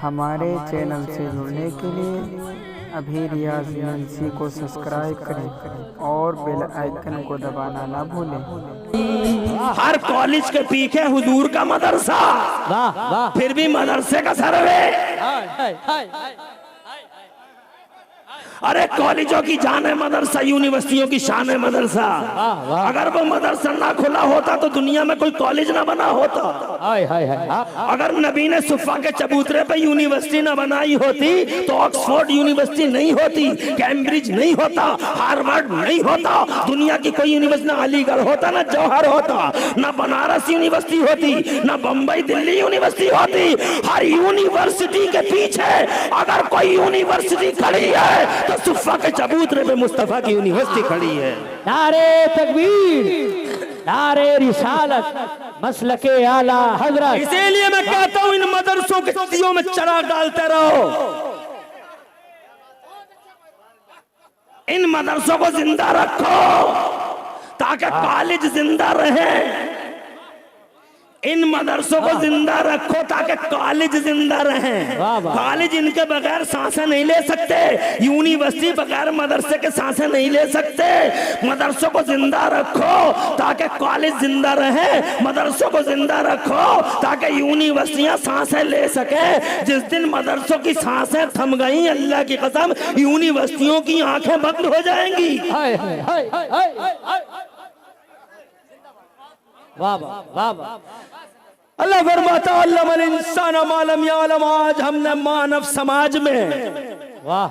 हमारे चैनल से जुड़ने के लिए अभी रियाज मुंशी को सब्सक्राइब करें और बेल आइकन को दबाना ना भूलें। हर कॉलेज के पीछे हुजूर का मदरसा, वाह वाह, फिर भी मदरसे का सर्वे। अरे कॉलेजों की जान है मदरसा, यूनिवर्सिटियों की शान है मदरसा। अगर वो मदरसा ना खुला होता तो दुनिया में कोई कॉलेज ना बना होता। अगर नबी ने सुफा के चबूतरे पे यूनिवर्सिटी ना बनाई होती तो ऑक्सफोर्ड यूनिवर्सिटी नहीं होती, कैम्ब्रिज नहीं होता, हार्वर्ड नहीं होता, दुनिया की कोई यूनिवर्सिटी ना अलीगढ़ होता, ना जौहर होता, ना बनारस यूनिवर्सिटी होती, ना बम्बई दिल्ली यूनिवर्सिटी होती। हर यूनिवर्सिटी के पीछे अगर कोई यूनिवर्सिटी खड़ी है तो सुफा के चबूतरे पे मुस्तफा की यूनिवर्सिटी खड़ी है। नारे तकबीर, नारे रिसालत, मसलके आला हजरत। इसीलिए मैं कहता हूं इन मदरसों के दियों में चिराग डालते रहो, इन मदरसों को जिंदा रखो ताकि कॉलेज जिंदा रहे। इन मदरसों को जिंदा रखो ताकि कॉलेज जिंदा रहे। कॉलेज इनके बगैर सांसें नहीं ले सकते, यूनिवर्सिटी बगैर मदरसे के सांसें नहीं ले सकते। मदरसों को जिंदा रखो ताकि कॉलेज जिंदा रहे, मदरसों को जिंदा रखो ताकि यूनिवर्सिटियां सांसें ले सके। जिस दिन मदरसों की सांसें थम गई, अल्लाह की कसम यूनिवर्सिटियों की आंखें बंद हो जाएंगी। वाह वाह वाह। अल्लाह फरमाता अल्लाह मल इंसान मालम यालम। आज हमने मानव समाज में, वाह,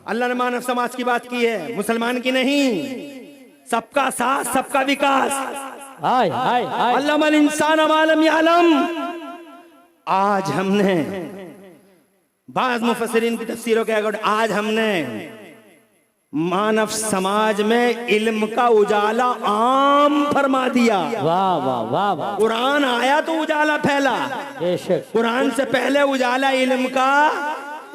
अल्लाह ने मानव समाज की बात की है, मुसलमान की नहीं। सबका साथ, सबका विकास। हाय हाय हाय। अल्लाह मल इंसान मालम यालम। आज हमने बाज़ मुफस्सिरीन की तफसीरों के अगर आज हमने मानव समाज में इल्म का उजाला आम फरमा दिया। वाह वाह वाह वाह। कुरान आया तो उजाला फैला, बेशक। कुरान से पहले उजाला इल्म का।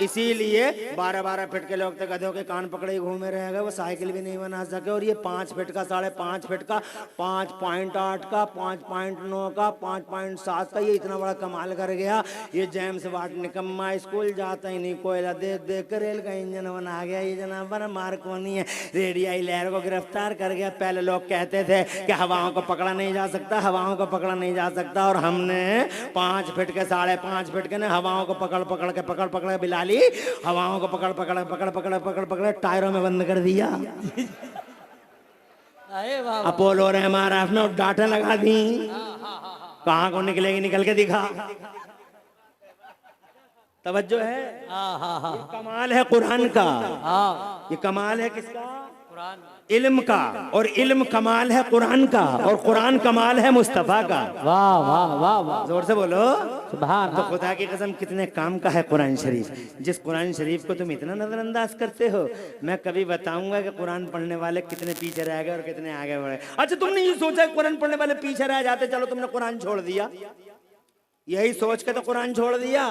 इसीलिए 12-12 फीट के लोग तो गधों के कान पकड़े घूमे रहेगा, वो साइकिल भी नहीं बना सके। और ये 5 फीट का, 5.5 फीट का, 5.8 का, 5.9 का, 5.7 का, ये इतना बड़ा कमाल कर गया। ये जेम्स वाट निकम्मा स्कूल जाता ही नहीं, कोयला देख देख कर रेल का इंजन बना गया। ये जनाब बना मार्कोनी है, रेडियाई लहर को गिरफ्तार कर गया। पहले लोग कहते थे कि हवाओं को पकड़ा नहीं जा सकता, हवाओं को पकड़ा नहीं जा सकता, और हमने 5 फीट के, 5.5 फीट के ने हवाओं को पकड़ के बिलाली हवाओं को पकड़ टायरों में बंद कर दिया। अपोलो और एमआरएफ ने डाटा लगा दी, कहां को निकलेगी निकल के दिखा। तवज्जो है। ये कमाल है कुरान का, ये कमाल है किसका? कुरान, इल्म का। और इल्म कमाल है कुरान का, और कुरान कमाल है मुस्तफा का। वाह वाह वाह वाह। जोर से बोलो सुभान। तो खुदा की कसम कितने काम का है कुरान शरीफ। जिस कुरान शरीफ को तुम इतना नजरअंदाज करते हो, मैं कभी बताऊंगा कि कुरान पढ़ने वाले कितने पीछे रह गए और कितने आगे बढ़े। अच्छा, तुमने ये सोचा कुरान पढ़ने वाले पीछे रह जाते, चलो तुमने कुरान छोड़ दिया, यही सोच के तो कुरान छोड़ दिया।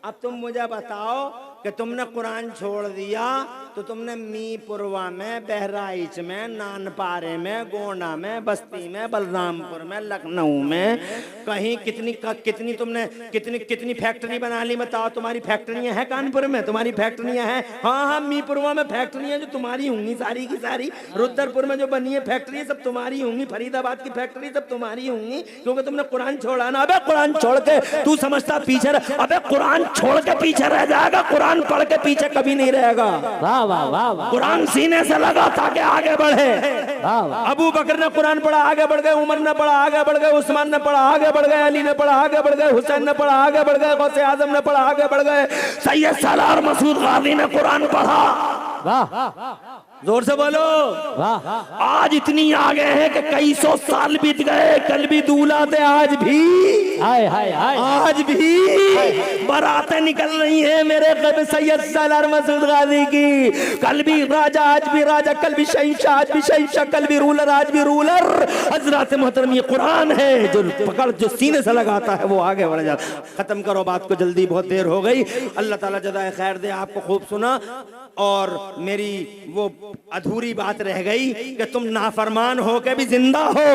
अब तुम मुझे बताओ कि तुमने कुरान छोड़ दिया तो तुमने मीपुरवा में, बहराइच में, नानपारे में, गोंडा में, बस्ती में, बलरामपुर में, लखनऊ में, कहीं कितनी तुमने कितनी फैक्ट्री बना ली। बताओ, तुम्हारी फैक्ट्रियां हैं कानपुर में? तुम्हारी फैक्ट्रियां हैं? हाँ, मीपुरवा में फैक्ट्रियां जो तुम्हारी होंगी सारी की सारी। रुद्रपुर में जो बनी है फैक्ट्री सब तुम्हारी होंगी, फरीदाबाद की फैक्ट्री सब तुम्हारी होंगी, क्योंकि तुमने कुरान छोड़ा ना। अबे कुरान छोड़ के तू समझता पीछे अबे कुरान छोड़ के पीछे रह जाएगा, कुरान पढ़ के पीछे कभी नहीं रहेगा। वाह वाह वाह वाह। कुरान सीने से लगा ताकि आगे बढ़े। अबू बकर ने कुरान पढ़ा, आगे बढ़ गए। उमर ने पढ़ा, आगे बढ़ गए। उस्मान ने पढ़ा, आगे बढ़ गए। अली ने पढ़ा, आगे बढ़ गए। हुसैन ने पढ़ा, आगे बढ़ गए। गौसे आजम ने पढ़ा, आगे बढ़ गए। सैयद सालार मसूद गाजी ने कुरान पढ़ा। वाह, जोर से बोलो वाह। आज इतनी आगे है कि कई 100 साल बीत गए, कल भी दूल्हा थे, आज भी हाय हाय हाय। आज भी बारातें निकल रही हैं मेरे कब सैयद सालार मसूद गाजी की। कल भी राजा, आज भी राजा, कल भी शहंशाह, आज भी शहंशाह, कल भी रूलर, आज भी रूलर। हजरत मोहतरम, ये कुरान है जो पकड़, जो सीने से लगाता है वो आगे बढ़ जाता। खत्म करो बात को जल्दी, बहुत देर हो गई। अल्लाह ताला जज़ाए खैर दे आपको। खूब सुना। और मेरी वो अधूरी बात रह गई कि तुम नाफरमान हो के भी जिंदा हो,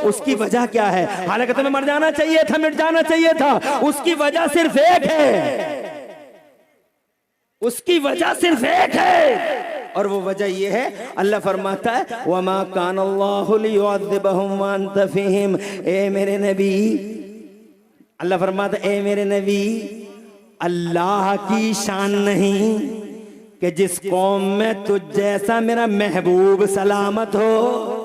उसकी वजह क्या है? हालांकि तुम्हें मर जाना चाहिए था, मिट जाना चाहिए था। उसकी वजह सिर्फ एक है, उसकी वजह सिर्फ एक है, और वो वजह ये है, अल्लाह फरमाता है वमा कान अल्लाहु लियुअज़्ज़िबहुम व अंत फ़ीहिम। ए मेरे नबी, अल्लाह फरमाता है ए मेरे नबी, अल्लाह की शान नहीं कि जिस कौम में तुझ जैसा मेरा महबूब सलामत हो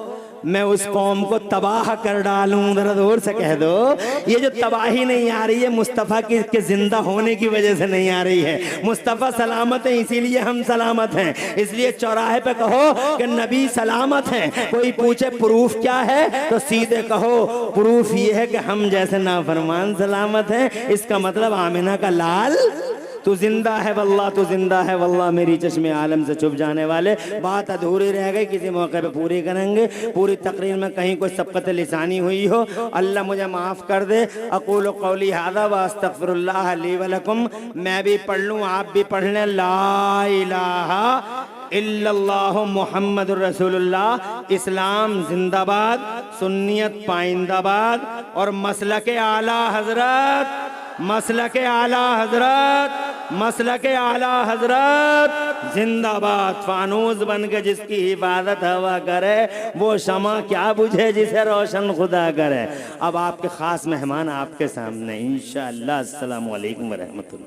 मैं उस कौम को तबाह कर डालूं। जरा जोर से कह दो, ये जो तबाही नहीं आ रही है मुस्तफ़ा के जिंदा होने की वजह से नहीं आ रही है। मुस्तफ़ा सलामत है इसीलिए हम सलामत हैं। इसलिए चौराहे पे कहो कि नबी सलामत हैं, कोई पूछे प्रूफ क्या है तो सीधे कहो प्रूफ ये है कि हम जैसे नाफरमान सलामत हैं। इसका मतलब आमिना का लाल तू जिंदा है वल्लाह, तू जिंदा है वल्लाह। मेरी चश्मे आलम से छुप जाने वाले, बात अधूरी रह गई, किसी मौके पे पूरी करेंगे। पूरी तकरीर में कहीं कोई सबकत लिसानी हुई हो अल्लाह मुझे माफ़ कर दे। अक़ूलु क़ौली हाज़ा व अस्तग़फ़िरुल्लाह ली व लकुम। मैं भी पढ़ लूँ, आप भी पढ़ लें। ला इलाहा इल्लल्लाहु मुहम्मदुर रसूलुल्लाह। इस्लाम जिंदाबाद, सुन्नियत पाइंदाबाद, और मसलके आला हजरत, मसलके आला हजरत, मसलके आला हजरत जिंदाबाद। फानूस बन के जिसकी हिफाजत हवा करे वो शमा क्या बुझे जिसे रोशन खुदा करे। अब आपके खास मेहमान आपके सामने इंशाअल्लाह। अस्सलामु अलैकुम व रहमतुल्लाह।